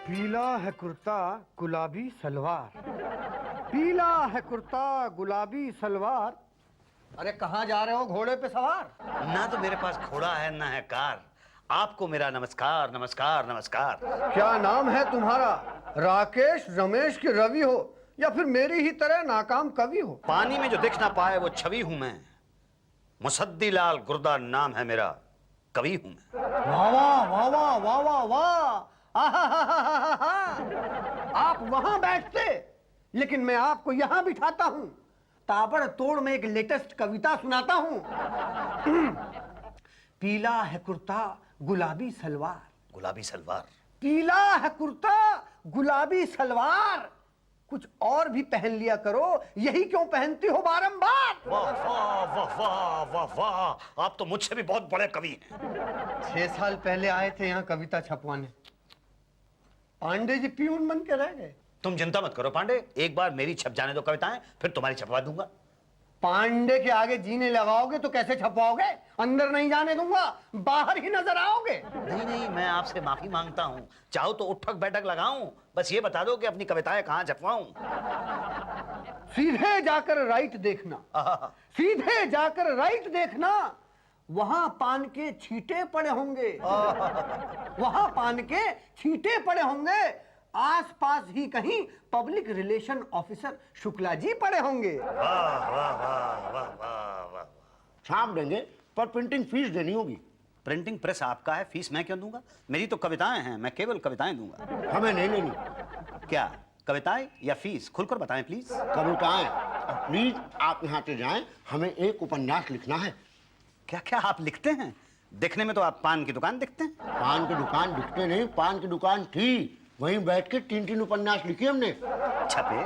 पीला है कुर्ता गुलाबी सलवार, पीला है कुर्ता गुलाबी सलवार। अरे कहाँ जा रहे हो घोड़े पे सवार? ना तो मेरे पास घोड़ा है ना है कार। आपको मेरा नमस्कार नमस्कार नमस्कार। क्या नाम है तुम्हारा? राकेश रमेश के रवि हो या फिर मेरी ही तरह नाकाम कवि हो? पानी में जो दिख ना पाए वो छवि हूं मैं। मुसद्दी लाल गुर्दा नाम है मेरा, कवि हूं मैं। वाह वाह वाह वाह वाह वाह वाह! आप वहां बैठते लेकिन मैं आपको यहां बिठाता हूं। ताबड़तोड़ में एक लेटेस्ट कविता सुनाता हूं। पीला है कुर्ता गुलाबी सलवार, गुलाबी सलवार। पीला है कुर्ता गुलाबी सलवार। कुछ और भी पहन लिया करो, यही क्यों पहनती हो बारंबार? वाह वाह वाह वाह वाह वाह! आप तो मुझसे भी बहुत बड़े कवि हैं। 6 साल पहले आए थे यहाँ कविता छपवाने, पांडे जी प्यून बन के रह गए। तुम चिंता मत करो पांडे, एक बार मेरी छप जाने दो कविताएं, फिर तुम्हारी छपवा दूंगा। पांडे के आगे जीने लगाओगे तो कैसे छपवाओगे? अंदर नहीं जाने दूंगा, बाहर ही नजर आओगे। नहीं नहीं, मैं आपसे माफी मांगता हूँ। चाहो तो उठक बैठक लगाऊं, बस ये बता दो कि अपनी कविताएं कहाँ छपवाऊं। सीधे जाकर राइट देखना, सीधे जाकर राइट देखना, वहां पान के छींटे पड़े होंगे। वहां पान के छींटे पड़े होंगे। आसपास ही कहीं public relation officer Shukla ji पड़े होंगे। वाह वाह वाह वाह वाह वाह! छाप देंगे पर प्रिंटिंग फीस देनी होगी। प्रिंटिंग प्रेस आपका है, फीस मैं क्यों दूंगा? मेरी तो कविताएं हैं, मैं केवल कविताएं दूंगा। हमें नहीं लेनी क्या कविताएं या फीस? खुलकर बताएं प्लीज। कविताएं। प्लीज आप यहाँ से जाएं, हमें एक उपन्यास लिखना है। क्या क्या आप लिखते हैं? दिखने में तो आप पान की दुकान दिखते हैं। पान की दुकान दिखते नहीं, पान की दुकान थी, वहीं बैठ के 3-3 उपन्यास लिखे हमने। छपे?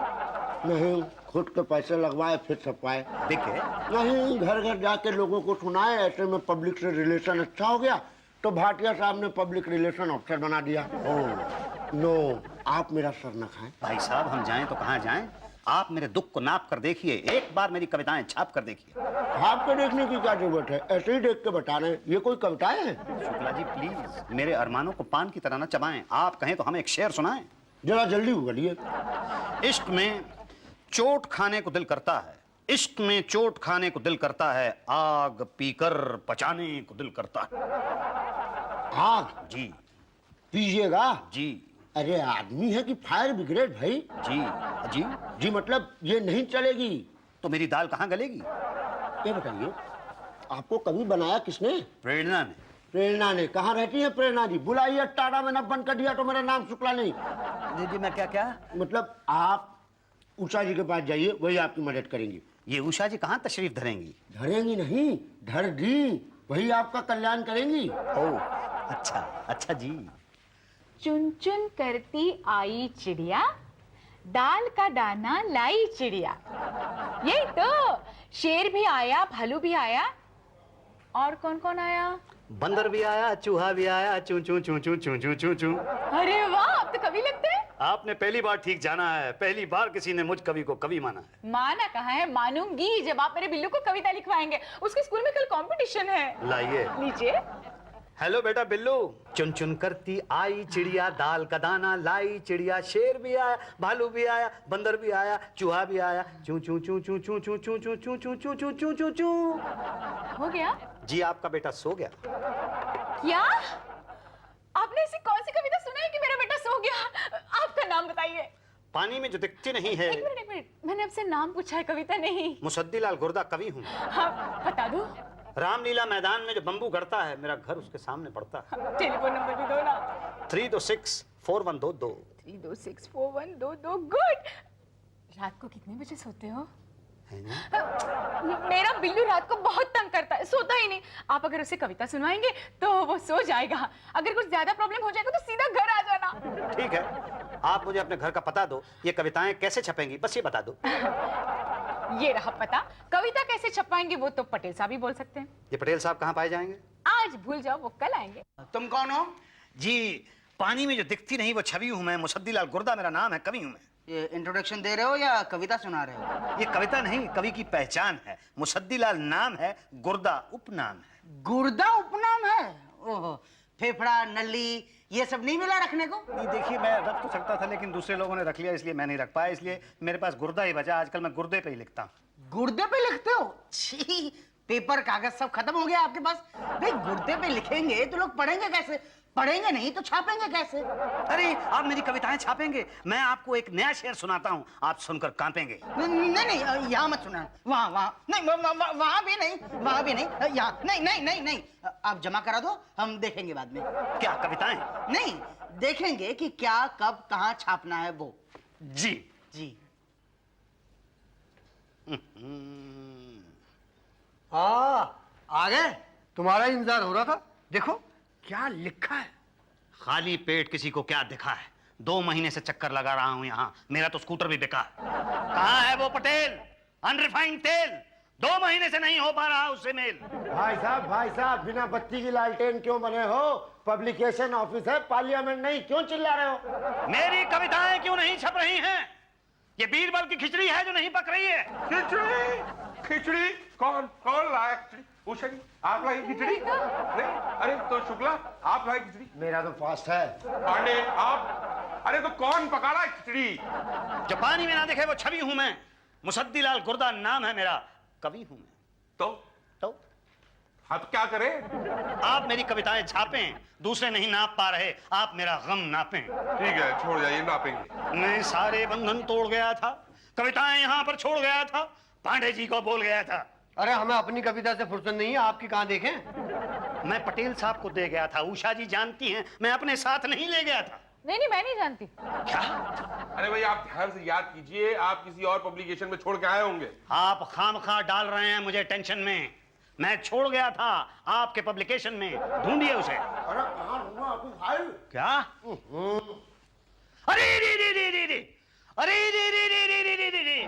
नहीं, खुद के पैसे लगवाए फिर छपवाए। बिके? नहीं, घर घर जाके लोगों को सुनाए। ऐसे में पब्लिक से रिलेशन अच्छा हो गया तो भाटिया साहब ने पब्लिक रिलेशन ऑफिसर बना दिया। ओह नो, आप मेरा सर न खाएं। भाई साहब हम जाएं तो कहाँ जाएं? आप मेरे दुख को नाप कर देखिए, एक बार मेरी कविताएं छाप कर देखिए। आपको देखने की क्या जरूरत है, ऐसे ही देख के बता रहे हैं। ये कोई कविताएं हैं? शुक्ला जी प्लीज मेरे अरमानों को पान की तरह न चबाएं। आप कहें तो हमें एक शेर सुनाएं। जरा जल्दी बोलिए। इश्क में चोट खाने को दिल करता है, इश्क में चोट खाने को दिल करता है, आग पीकर पचाने को दिल करता है। आग जी पीजिएगा? जी अरे आदमी है कि फायर ब्रिगेड भाई? जी जी जी मतलब ये नहीं चलेगी। तो मेरी दाल कहाँ गलेगी? ये बताइए, आपको कभी बनाया किसने? प्रेरणा ने। प्रेरणा ने? कहाँ रहती है प्रेरणा जी? बुलाइए, टाटा मैंने बंद कर दिया तो मेरा नाम शुक्ला नहीं। जी जी मैं क्या क्या? मतलब आप उषा जी के पास जाइए, वही आपकी मदद करेंगी। ये उषा जी कहाँ तशरीफ धरेंगी? धरेंगी नहीं, धर दी, वही आपका कल्याण करेंगी। ओह अच्छा अच्छा जी। चुन चुन करती आई चिड़िया, दाल का दाना लाई चिड़िया। यही तो, शेर भी आया, भालू भी आया, और कौन कौन आया? बंदर भी आया, चूहा भी आया, चू चू चू चू चू चू चू चू। अरे वाह, आप तो कवि लगते हैं। आपने पहली बार ठीक जाना है, पहली बार किसी ने मुझ कवि को कवि माना है। माना कहाँ है, मानूंगी जब आप मेरे बिल्लू को कविता लिखवाएंगे। उसके स्कूल में कल कंपटीशन है। लाइए। लीजिए। हेलो बेटा बिल्लू। चुन चुन करती आई चिड़िया, दाल का दाना लाई चिड़िया, शेर भी आया, भालू भी आया, बंदर भी आया, चूहा भी आया, चू चू चू चू चू चू चू चू चू चू चू चू चू चू चू। हो गया? जी आपका बेटा सो गया। क्या? आपने ऐसी कौन सी कविता सुनाई कि मेरा बेटा सो गया? आपका नाम बताइए। पानी में जो दिखती नहीं है। एक मिनट, मैंने आपसे नाम पूछा है, कविता नहीं। मुसद्दी लाल गुर्दा कवि हूँ। हाँ बता दो। रामलीला मैदान में जो बम्बू गड़ता है, मेरा घर उसके सामने पड़ता है। टेलीफोन नंबर भी दो ना। 3264122। 3264122। गुड। रात को कितने बजे सोते हो? है ना? मेरा बिल्लू रात को बहुत तंग करता है, सोता ही नहीं। आप अगर उसे कविता सुनवाएंगे तो वो सो जाएगा। अगर कुछ ज्यादा प्रॉब्लम हो जाएगा तो सीधा घर आ जाना। ठीक है, आप मुझे अपने घर का पता दो, ये कविताएं कैसे छपेंगी बस ये बता दो। ये रहा पता। कविता कैसे छपवाएंगे वो तो पटेल साहब ही बोल सकते हैं। ये पटेल साहब कहाँ पाए जाएंगे? आज भूल जाओ, वो कल आएंगे। तुम कौन हो? जी पानी में जो दिखती नहीं वो छवि हूँ मैं, मुसद्दी लाल गुर्दा मेरा नाम है, कवि हूँ मैं। ये इंट्रोडक्शन दे रहे हो या कविता सुना रहे हो? ये कविता नहीं, कवि की पहचान है। मुसद्दी लाल नाम है, गुर्दा उपनाम है। गुर्दा उपनाम है? ओहो, फेफड़ा नली ये सब नहीं मिला रखने को? नहीं देखिए, मैं रख तो सकता था लेकिन दूसरे लोगों ने रख लिया इसलिए मैं नहीं रख पाया, इसलिए मेरे पास गुर्दा ही बचा। आजकल मैं गुर्दे पे ही लिखता हूँ। गुर्दे पे लिखते हो? छी, पेपर कागज सब खत्म हो गया आपके पास। भाई गुर्दे पे लिखेंगे तो लोग पढ़ेंगे कैसे? पढ़ेंगे नहीं तो छापेंगे कैसे? अरे आप मेरी कविताएं छापेंगे, मैं आपको एक नया शेर सुनाता हूँ, आप सुनकर कांपेंगे। नहीं नहीं, यहाँ मत सुना। वहाँ वहाँ नहीं, वहाँ भी नहीं, वहाँ भी नहीं, यहाँ नहीं नहीं नहीं नहीं। आप जमा करा दो, हम देखेंगे बाद में। क्या कविताएं? नहीं, देखेंगे कि क्या कब कहाँ छापना है वो। जी जी। हाँ, आ गए। तुम्हारा इंतजार हो रहा था। देखो क्या लिखा है। खाली पेट किसी को क्या दिखा है, 2 महीने से चक्कर लगा रहा हूं यहाँ, मेरा तो स्कूटर भी बिका। कहाँ है वो पटेल, अनरिफाइंड तेल? 2 महीने से नहीं हो पा रहा उससे मेल। भाई साहब बिना बत्ती की लालटेन क्यों बने हो? पब्लिकेशन ऑफिस है, पार्लियामेंट नहीं, क्यों चिल्ला रहे हो? मेरी कविताएं क्यों नहीं छप रही हैं? ये बीरबल की खिचड़ी है जो नहीं पक रही है। खिचड़ी? खिचड़ी? कौन कौन लाया खिचड़ी? उषा जी, आप लाई खिचड़ी? नहीं, अरे तो शुक्ला आप लाई खिचड़ी? मेरा तो फास्ट है। पांडे आप? अरे तो कौन पका रहा है खिचड़ी? जो पानी में ना दिखे वो छवि हूं मैं, मुसद्दी लाल गुर्दा नाम है मेरा, कवि हूं मैं। तो अब क्या करें? आप मेरी कविताएं छापें, दूसरे नहीं नाप पा रहे, आप मेरा गम नापें। ठीक है, छोड़ जाइए, नापेंगे। मैं सारे बंधन तोड़ गया था, कविताएं यहाँ पर छोड़ गया था, पांडे जी को बोल गया था। अरे हमें अपनी कविता से फुर्सत नहीं है, आपकी कहाँ देखें? मैं पटेल साहब को दे गया था, उषा जी जानती हैं, मैं अपने साथ नहीं ले गया था। नहीं, मैं नहीं जानती। क्या? अरे भाई आप ध्यान से याद कीजिए, आप किसी और पब्लिकेशन में छोड़ के आए होंगे। आप खामखा डाल रहे हैं मुझे टेंशन में। मैं छोड़ गया था आपके पब्लिकेशन में, ढूंढिए उसे। अरे कहाँ ढूंढूं आपको भाई? क्या? अरे रे रे रे रे रे, अरे रे रे रे रे रे रे रे रे,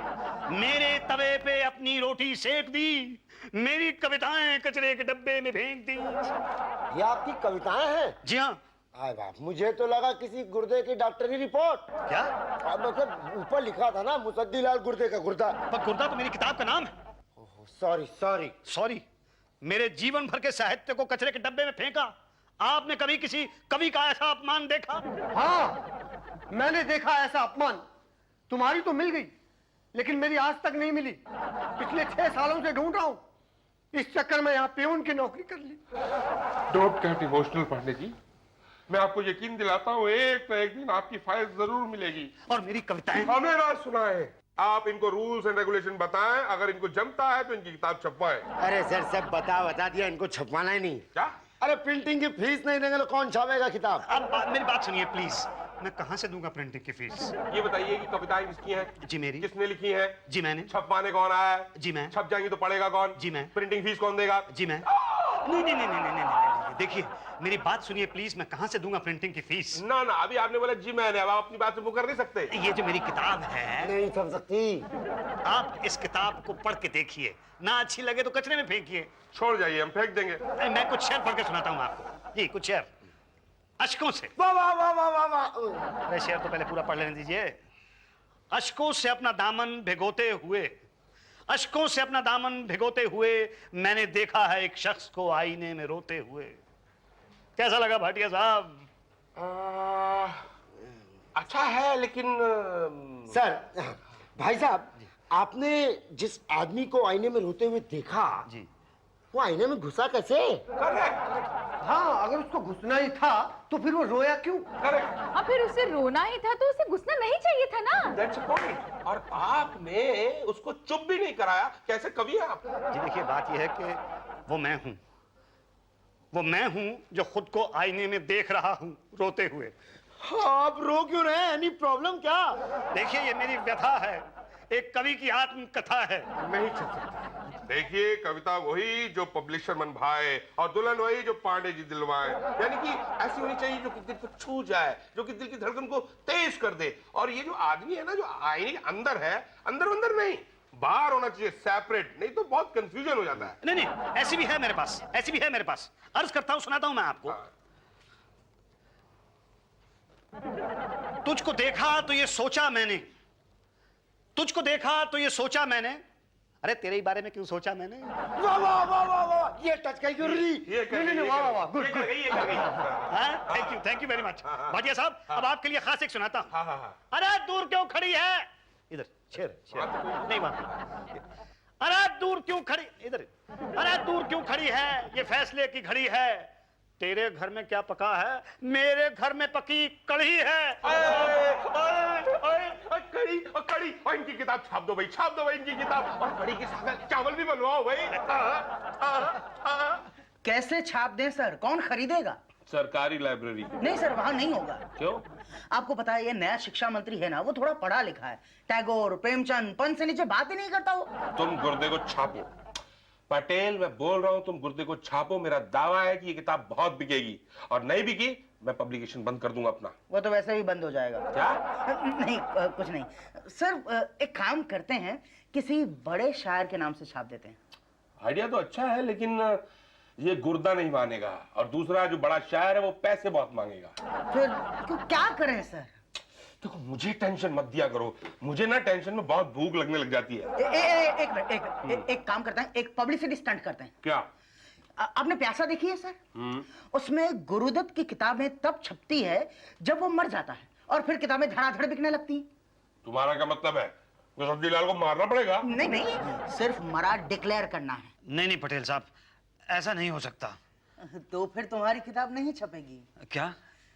मेरे तवे पे अपनी रोटी सेक दी, मेरी कविताएं कचरे के डब्बे में फेंक दी। ये आपकी कविताएं हैं? जी हाँ। आए बाप, मुझे तो लगा किसी गुर्दे की डॉक्टरी रिपोर्ट। क्या? अब मतलब ऊपर लिखा था ना मुसद्दी लाल गुर्दे का गुर्दा। पर गुर्दा तो मेरी किताब का नाम है। सॉरी सॉरी सॉरी, मेरे जीवन भर के साहित्य को कचरे के डब्बे में फेंका। आपने कभी किसी कवि का ऐसा अपमान देखा? हाँ, मैंने देखा ऐसा अपमान। तुम्हारी तो मिल गई, लेकिन मेरी आज तक नहीं मिली। पिछले 6 सालों से ढूंढ रहा हूं, इस चक्कर में यहाँ प्यून की नौकरी कर ली। Don't get emotional Pandey ji, मैं आपको यकीन दिलाता हूँ एक तो एक दिन आपकी फाइल जरूर मिलेगी। और मेरी कविताएं? हमें ना सुनाए, आप इनको रूल्स एंड रेगुलेशन बताएं, अगर इनको जमता है तो इनकी किताब छपवाएं। अरे सर सब बता दिया, इनको छपवाना ही नहीं। क्या? अरे प्रिंटिंग की फीस नहीं देंगे तो कौन छापेगा किताब? अब मेरी बात सुनिए प्लीज, मैं कहां से दूंगा प्रिंटिंग की फीस? ये बताइए कि कविताएं किसकी हैं? जी मेरी। किसने लिखी हैं? जी मैंने। छपवाने कौन आया है? जी मैं। छप जाएंगी तो पढ़ेगा कौन? जी मैं। प्रिंटिंग फीस कौन देगा? जी मैं। नहीं नहीं नहीं नहीं नहीं नहीं, देखिए मेरी बात सुनिए प्लीज, मैं कहां से दूंगा प्रिंटिंग की फीस? ना ना, अभी आपने बोला जी मैंने, अब आप अपनी बात से मुकर नहीं सकते। ये जो मेरी किताब है, नहीं छप सकती। आप इस किताब को पढ़ के देखिए, ना अच्छी लगे तो कचरे में फेंकिए। छोड़ जाइए, हम फेंक देंगे। मैं कुछ शेर पढ़ के सुनाता हूँ आपको। जी कुछ शेर अशकों से। वाह वाह वाह वाह वाह वाह। अरे शेर तो पहले पूरा पढ़ लेने दीजिए। अशकों से अपना दामन भिगोते हुए, अशकों से अपना दामन भिगोते हुए, मैंने देखा है एक शख्स को आईने में रोते हुए। कैसा लगा भाटिया साहब? अच्छा है, लेकिन सर भाई साहब, आपने जिस आदमी को आईने में रोते हुए देखा, जी, वो आईने में घुसा कैसे? करेक्ट हाँ, अगर उसको घुसना ही था तो फिर वो रोया क्यों? करेक्ट, हाँ, फिर उसे रोना ही था तो उसे घुसना नहीं चाहिए था ना। That's a point. और आपने उसको चुप भी नहीं कराया, कैसे कवि हैं आप? जी देखिए बात यह है कि वो मैं हूं, वो मैं हूं जो खुद को आईने में देख रहा हूं रोते हुए। हाँ, आप रो क्यों रहे हैं? एनी प्रॉब्लम क्या? देखिए ये मेरी व्यथा है, एक कवि की आत्मकथा है। नहीं छप सकता। देखिए, कविता वही जो पब्लिशर मन भाए और दुल्हन वही जो पांडे जी दिलवाए। यानी कि ऐसी होनी चाहिए जो कि दिल को छू जाए, जो कि दिल की धड़कन को तेज कर दे। और ये जो आदमी है ना, जो आईने के अंदर है, अंदर अंदर नहीं, बाहर होना चाहिए, सेपरेट, नहीं तो बहुत कंफ्यूजन हो जाता है। नहीं नहीं, ऐसी भी है मेरे पास, ऐसी भी है मेरे पास। अर्ज करता हूं, सुनाता हूं मैं आपको। तुझको देखा तो ये सोचा मैंने, तुझको देखा तो ये सोचा मैंने, अरे तेरे ही बारे में क्यों सोचा मैंने? वाह वाह वाह वाह वाह, ये टच गई गुर्री। ये कर गई, वाह वाह वाह, गुड ये कर गई, ये कर गई। Thank you very much. Bhatia साहब, अब आपके लिए खास एक सुनाता हूँ। हाँ हाँ हाँ। अरे दूर क्यों खड़ी है? इधर शेर नहीं वहां। अरे दूर क्यों खड़ी, इधर। अरे दूर क्यों खड़ी है, ये फैसले की घड़ी है। तेरे घर में क्या पका है, मेरे घर में पकी कढ़ी है। कड़ी और कड़ी, और इनकी किताब छाप दो भाई, छाप दो भाई इनकी किताब, और कड़ी के साथ चावल भी बनवाओ भाई। कैसे छाप दें सर, कौन खरीदेगा? सरकारी लाइब्रेरी। नहीं सर, वहां नहीं होगा। क्यों? आपको पता है ये नया शिक्षा मंत्री है ना, वो थोड़ा पढ़ा लिखा है। टैगोर, प्रेमचंद, पंत से नीचे बात ही नहीं करता वो। तुम गुर्दे को छापो पटेल, मैं बोल रहा हूं, तुम गुर्दे को छापो। मेरा दावा है कि ये किताब बहुत बिकेगी, और नहीं बिकी मैं पब्लिकेशन बंद कर दूंगा अपना। वो तो वैसे भी बंद हो जाएगा। क्या? नहीं कुछ नहीं सर, एक काम करते हैं, किसी बड़े शायर के नाम से छाप देते हैं। आइडिया तो अच्छा है, लेकिन ये गुर्दा नहीं मानेगा, और दूसरा जो बड़ा शायर है वो पैसे बहुत मांगेगा। फिर क्या करें सर? देखो, मुझे टेंशन मत दिया करो, मुझे ना टेंशन में बहुत भूख लगने लग जाती है। एक मिनट, एक काम करते हैं, एक पब्लिसिटी स्टंट करते हैं। क्या? आपने प्यासा देखी है सर? उसमें गुरुदत्त की किताबें तब छपती है जब वो मर जाता है, और फिर किताबें धड़ाधड़ बिकने लगती हैं। तुम्हारा क्या मतलब है? मुसद्दीलाल को मारना पड़ेगा? नहीं, सिर्फ मरा डिक्लेयर करना है। नहीं पटेल साहब, ऐसा नहीं हो सकता। तो फिर तुम्हारी किताब नहीं छपेगी। क्या?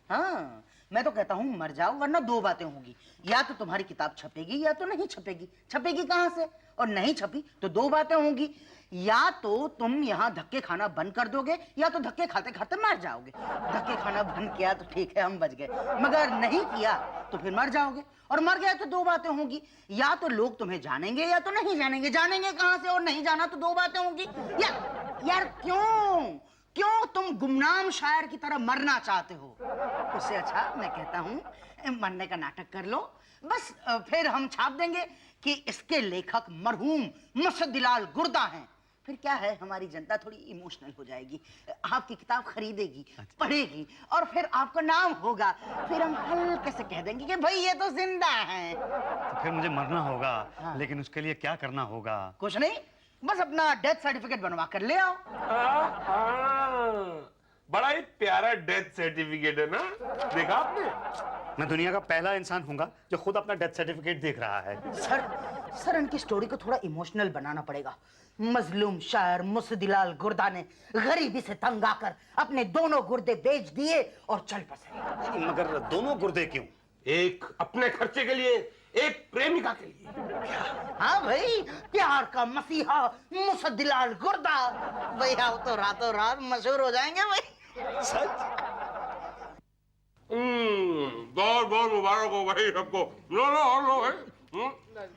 हाँ, मैं तो कहता हूँ मर जाओ, वरना दो बातें होंगी, या तो तुम्हारी किताब छपेगी या तो नहीं छपेगी। छपेगी कहाँ से? और नहीं छपी तो दो बातें होंगी, या तो तुम यहाँ धक्के खाना बंद कर दोगे, या तो धक्के खाते खाते मर जाओगे। धक्के खाना बंद किया तो ठीक है, हम बच गए, मगर नहीं किया तो फिर मर जाओगे, और मर गए तो दो बातें होंगी, या तो लोग तुम्हें जानेंगे या तो नहीं जानेंगे। जानेंगे कहाँ से, और नहीं जाना तो दो बातें होंगी। यार क्यों तुम गुमनाम शायर की तरह मरना चाहते हो? उससे अच्छा मैं कहता हूँ मरने का नाटक कर लो, बस फिर हम छाप देंगे कि इसके लेखक मरहूम मुसद्दीलाल गुर्दा हैं। फिर क्या है, हमारी जनता थोड़ी इमोशनल हो जाएगी, आपकी किताब खरीदेगी, पढ़ेगी, और फिर आपका नाम होगा। फिर हम हल्के से कह देंगे कि भाई ये तो जिंदा हैं। तो फिर मुझे मरना होगा। हाँ। लेकिन उसके लिए क्या करना होगा? कुछ नहीं, बस अपना डेथ सर्टिफिकेट बनवा कर ले आओ। बड़ा ही प्यारा डेथ सर्टिफिकेट है ना, देखा आपने? मैं दुनिया का पहला इंसान हूंगा जो खुद अपना डेथ सर्टिफिकेट देख रहा है। सर इनकी स्टोरी को थोड़ा इमोशनल बनाना पड़ेगा। मजलूम शायर मुसद्दीलाल गुर्दा ने गरीबी से तंग आकर अपने दोनों गुर्दे बेच दिए और चल बसे। मगर दोनों गुर्दे क्यों? एक अपने खर्चे के लिए, एक प्रेमिका के लिए। हाँ भाई, प्यार का मसीहा मुसद्दीलाल गुर्दा। भाई आप तो रातों रात मशहूर हो जाएंगे भाई। बहुत बहुत मुबारक हो भाई सबको। लो भाई।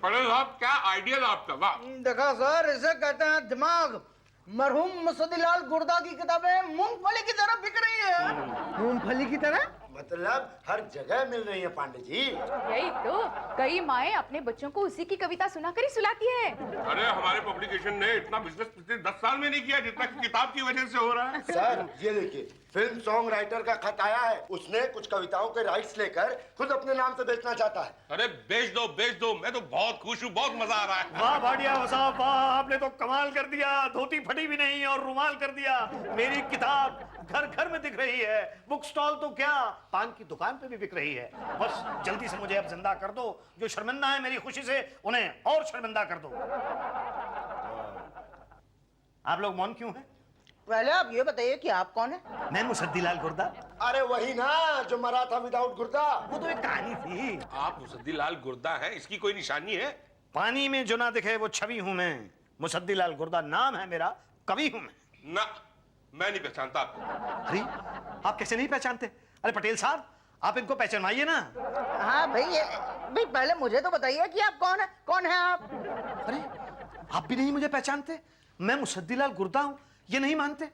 पटेल साहब, क्या आइडिया था आपका? वाह। देखा सर, इसे कहते हैं दिमाग। मरहूम मुसद्दीलाल गुर्दा की किताबें मूंगफली की तरह बिक रही है। मूंगफली की तरह? मतलब हर जगह मिल रही है पांडे जी। यही तो, कई माएं अपने बच्चों को उसी की कविता सुनाकर ही सुलाती है। अरे हमारे पब्लिकेशन ने इतना बिजनेस पिछले 10 साल में नहीं किया जितना किताब की वजह से हो रहा है। सर ये देखिए, फिल्म सॉन्ग राइटर का खत आया है। उसने कुछ कविताओं के राइट्स लेकर खुद अपने नाम से बेचना चाहता है। अरे बेच दो, मैं तो बहुत खुश हूँ, बहुत मजा आ रहा है। वाह भाटिया साहब वाह, आपने तो कमाल कर दिया। धोती फटी भी नहीं और रुमाल कर दिया। मेरी किताब घर घर में दिख रही है, बुक स्टॉल तो क्या, पान की दुकान पे भी बिक रही है। बस जल्दी से मुझे अब जिंदा कर दो। जो शर्मिंदा है मेरी खुशी से, उन्हें और शर्मिंदा कर दो। आप लोग मौन क्यों हैं? पहले आप ये बताइए कि आप कौन है? मैं मुसद्दीलाल गुर्दा। अरे वही ना जो मरा था विदाउट गुर्दा। वो तो एक कहानी थी। आप मुसद्दीलाल गुर्दा हैं, इसकी कोई निशानी है? पानी में जो ना दिखे वो छवि हूं मैं। मुसद्दीलाल गुर्दा नाम है मेरा, कवि हूं मैं। ना, मैं नहीं पहचानता आपको। अरे आप कैसे नहीं पहचानते? अरे पटेल साहब, आप इनको पहचानवाइए ना। हाँ भाई पहले मुझे तो बताइए कि आप कौन है? कौन है आप? अरे आप भी नहीं मुझे पहचानते? मैं मुसद्दीलाल गुर्दा हूं, ये नहीं मानते?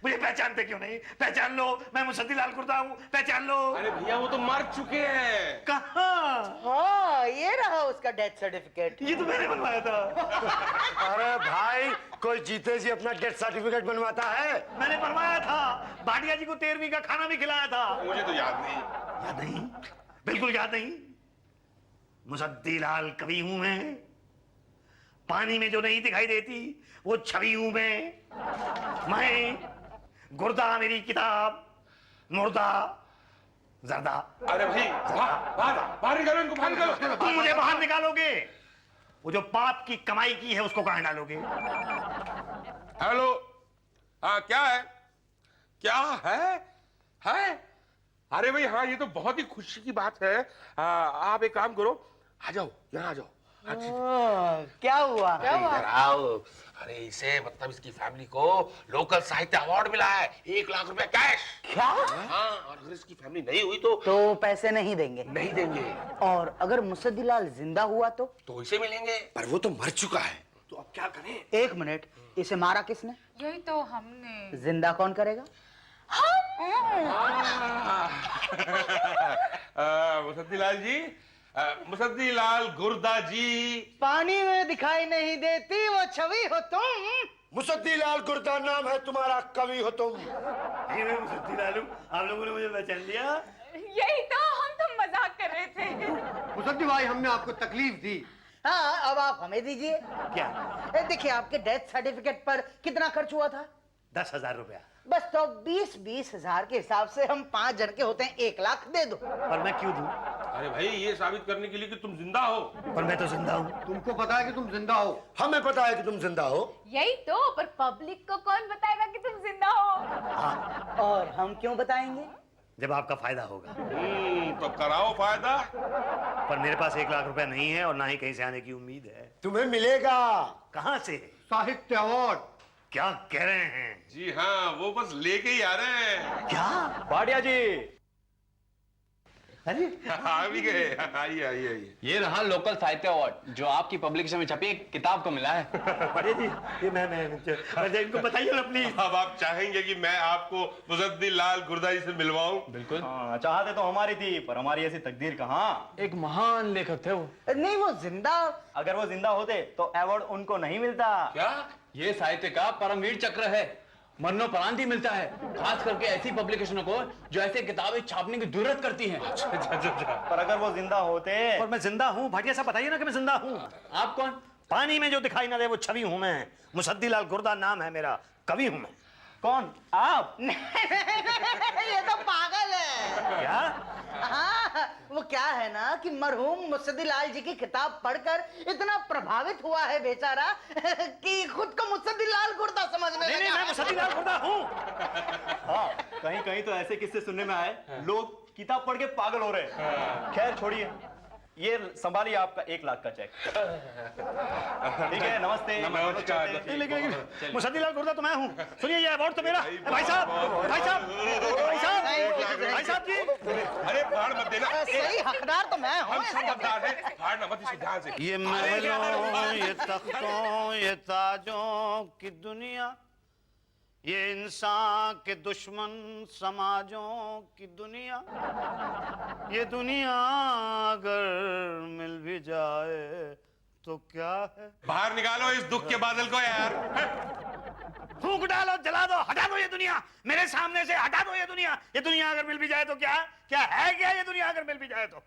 मुझे पहचानते क्यों नहीं? पहचान लो, मैं मुसद्दीलाल गुर्दा हूं, पहचान लो। अरे भैया वो तो मर चुके हैं। कहाँ? हाँ, ये रहा उसका डेथ सर्टिफिकेट। ये तो मैंने बनवाया था। अरे भाई, कोई जीते जी अपना डेथ सर्टिफिकेट बनवाता है? मैंने बनवाया था। भाटिया जी को 13वीं का खाना भी खिलाया था। मुझे तो याद नहीं। याद नहीं? बिल्कुल याद नहीं। मुसद्दीलाल कवि हूं मैं। पानी में जो नहीं दिखाई देती वो छवि हूं मैं गुर्दा मेरी किताब, मुर्दा जर्दा। अरे भाई बाहर निकालो इनको, बाहर निकालो। तुम मुझे बाहर निकालोगे, वो जो पाप की कमाई की है उसको कहां डालोगे? हेलो, हाँ क्या है, क्या है? अरे भाई हाँ, ये तो बहुत ही खुशी की बात है। आप एक काम करो, आ जाओ, यहाँ आ जाओ। क्या हुआ? इधर आओ। अरे इसे मतलब इसकी फैमिली को लोकल साहित्य अवार्ड मिला है, 1 लाख रुपए कैश। क्या? हाँ, और अगर इसकी फैमिली नहीं हुई तो पैसे नहीं देंगे? नहीं देंगे। और अगर मुसद्दीलाल जिंदा हुआ तो इसे मिलेंगे, पर वो तो मर चुका है। तो अब क्या करें? 1 मिनट, इसे मारा किसने? यही तो हमने। जिंदा कौन करेगा? मुसद्दीलाल जी, मुसद्दीलाल गुर्दा जी। पानी में दिखाई नहीं देती वो छवि हो तुम। मुसद्दीलाल गुर्दा नाम है तुम्हारा, कवि हो तुम। मैं मुसद्दीलाल हूं, आप लोगों ने मुझे पहचान लिया? यही तो, हम तो मजाक कर रहे थे। मुसद्दी भाई, हमने आपको तकलीफ दी। हाँ, अब आप हमें दीजिए। क्या? देखिए, आपके डेथ सर्टिफिकेट पर कितना खर्च हुआ था? 10,000 रुपया। बस तो 20-20 हजार के हिसाब से हम 5 जन के होते हैं, 1 लाख दे दो। पर मैं क्यों दूं? अरे भाई, ये साबित करने के लिए कि तुम जिंदा हो। पर मैं तो जिंदा हूं। तुमको पता है कि तुम जिंदा हो। हमें पता है कि तुम जिंदा हो। यही तो, पर पब्लिक को कौन बताएगा कि तुम जिंदा हो? और हम क्यों बताएंगे? जब आपका फायदा होगा। तो कराओ फायदा। पर मेरे पास 1 लाख रुपया नहीं है और ना ही कहीं से आने की उम्मीद है। तुम्हें मिलेगा। कहां से? साहित्य अवार्ड। क्या कह रहे हैं? जी हाँ, वो बस लेके ही आ रहे हैं। क्या? भाटिया जी, अरे आ भी गए। आइए। ये रहा लोकल साहित्य अवार्ड जो आपकी पब्लिकेशन में छपी एक किताब को मिला है। बढ़िया जी, ये मैं इनको बताइए ना प्लीज। अब आप चाहेंगे कि मैं आपको मुसद्दीलाल गुर्दा जी से मिलवाऊं? बिल्कुल। चाहते तो हमारी थी, पर हमारी ऐसी तकदीर कहाँ। एक महान लेखक थे वो। नहीं, वो जिंदा। अगर वो जिंदा होते तो अवार्ड उनको नहीं मिलता। क्या? ये साहित्य का परमवीर चक्र है, मरणोपरांत ही मिलता है, खास करके ऐसी पब्लिकेशनों को जो ऐसे किताबें छापने की जरूरत करती हैं। पर अगर वो जिंदा होते। और मैं जिंदा हूं, भाटिया साहब बताइए ना कि मैं जिंदा हूं। आप कौन? पानी में जो दिखाई ना दे वो छवि हूं मैं। मुसद्दीलाल गुर्दा नाम है मेरा, कवि हूं मैं। कौन? आप? ये तो पागल है। क्या? हाँ, वो क्या है ना कि मरहूम मुसद्दीलाल जी की किताब पढ़कर इतना प्रभावित हुआ है बेचारा कि खुद को मुसद्दीलाल गुर्दा समझने नहीं, लगा। मैं मुसद्दीलाल गुर्दा हूं। हाँ, कहीं कहीं तो ऐसे किस्से सुनने में आए, लोग किताब पढ़ के पागल हो रहे हैं। खैर छोड़िए, ये संभालिए आपका 1 लाख का चेक। ठीक है, नमस्ते। नमस्कार। मुसद्दीलाल गुर्दा तो मैं हूं। सुनिए, ये अवार्ड तो मेरा। भाई साहब जी। अरे फाड़ मत देना। सही हकदार तो मैं हूँ। हम सब हकदार हैं। फाड़ना मत इसे ध्यान से। ये महलों, ये तख्तों, ये ताजों की दुनिया, ये इंसान के दुश्मन समाजों की दुनिया, ये दुनिया अगर मिल भी जाए तो क्या है? बाहर निकालो इस दुख के बादल को यार। फूंक डालो, जला दो, हटा दो ये दुनिया मेरे सामने से, हटा दो ये दुनिया। ये दुनिया अगर मिल भी जाए तो क्या है? क्या है क्या ये दुनिया अगर मिल भी जाए तो?